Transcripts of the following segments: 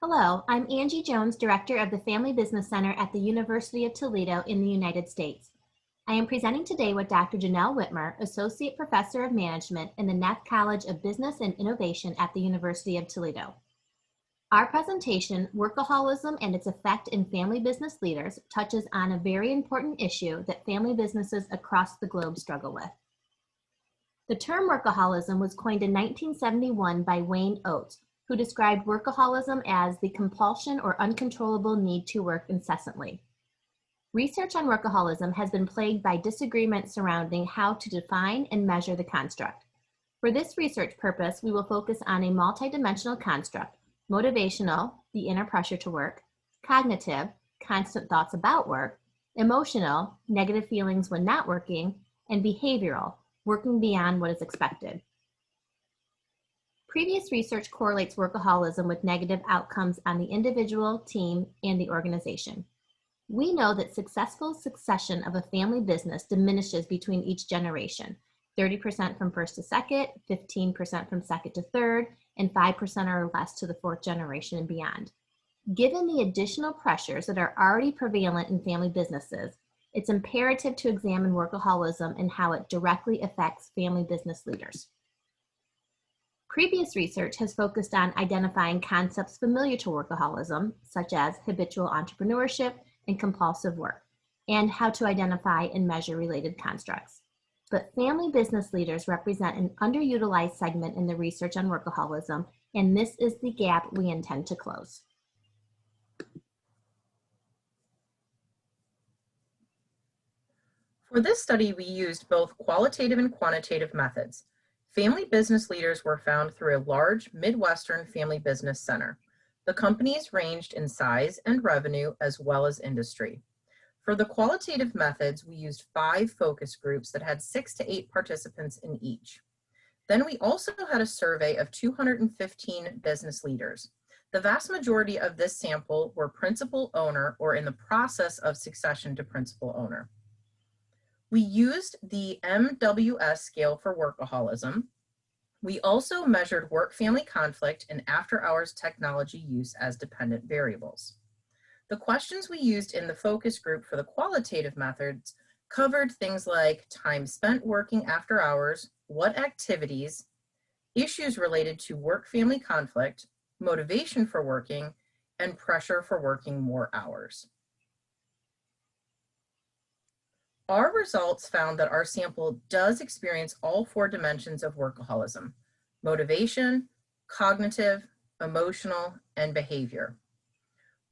Hello, I'm Angie Jones, Director of the Family Business Center at the University of Toledo in the United States. I am presenting today with Dr. Janelle Wittmer, Associate Professor of Management in the Neff College of Business and Innovation at the University of Toledo. Our presentation, Workaholism and its Effect in Family Business Leaders, touches on a very important issue that family businesses across the globe struggle with. The term workaholism was coined in 1971 by Wayne Oates, who described workaholism as the compulsion or uncontrollable need to work incessantly. Research on workaholism has been plagued by disagreement surrounding how to define and measure the construct. For this research purpose, we will focus on a multidimensional construct: motivational, the inner pressure to work; cognitive, constant thoughts about work; emotional, negative feelings when not working; and behavioral, working beyond what is expected. Previous research correlates workaholism with negative outcomes on the individual, team, and the organization. We know that successful succession of a family business diminishes between each generation: 30% from first to second, 15% from second to third, and 5% or less to the fourth generation and beyond. Given the additional pressures that are already prevalent in family businesses, it's imperative to examine workaholism and how it directly affects family business leaders. Previous research has focused on identifying concepts familiar to workaholism, such as habitual entrepreneurship and compulsive work, and how to identify and measure related constructs. But family business leaders represent an underutilized segment in the research on workaholism, and this is the gap we intend to close. For this study, we used both qualitative and quantitative methods. Family business leaders were found through a large Midwestern family business center. The companies ranged in size and revenue as well as industry. For the qualitative methods, we used 5 focus groups that had 6 to 8 participants in each. Then we also had a survey of 215 business leaders. The vast majority of this sample were principal owner or in the process of succession to principal owner. We used the MWS scale for workaholism. We also measured work-family conflict and after-hours technology use as dependent variables. The questions we used in the focus group for the qualitative methods covered things like time spent working after hours, what activities, issues related to work-family conflict, motivation for working, and pressure for working more hours. Our results found that our sample does experience all 4 dimensions of workaholism: motivation, cognitive, emotional, and behavior.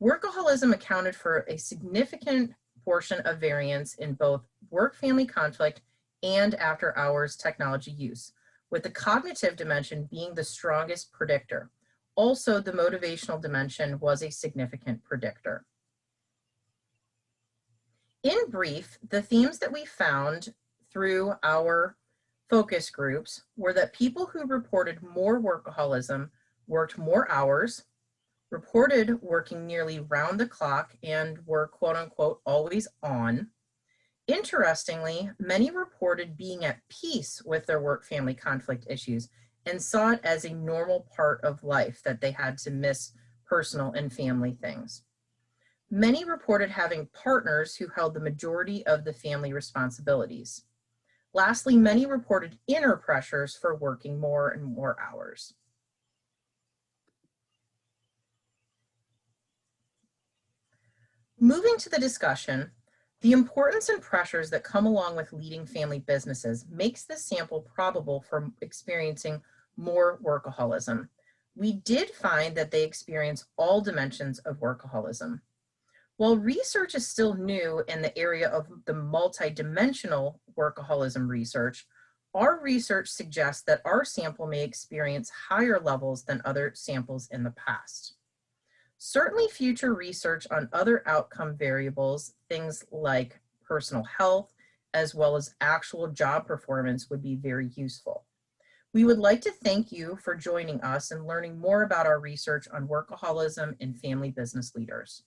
Workaholism accounted for a significant portion of variance in both work-family conflict and after-hours technology use, with the cognitive dimension being the strongest predictor. Also, the motivational dimension was a significant predictor. In brief, the themes that we found through our focus groups were that people who reported more workaholism worked more hours, reported working nearly round the clock, and were quote unquote always on. Interestingly, many reported being at peace with their work-family conflict issues and saw it as a normal part of life that they had to miss personal and family things. Many reported having partners who held the majority of the family responsibilities. Lastly, many reported inner pressures for working more and more hours. Moving to the discussion, the importance and pressures that come along with leading family businesses makes this sample probable for experiencing more workaholism. We did find that they experience all dimensions of workaholism. While research is still new in the area of the multidimensional workaholism research, our research suggests that our sample may experience higher levels than other samples in the past. Certainly, future research on other outcome variables, things like personal health, as well as actual job performance, would be very useful. We would like to thank you for joining us and learning more about our research on workaholism in family business leaders.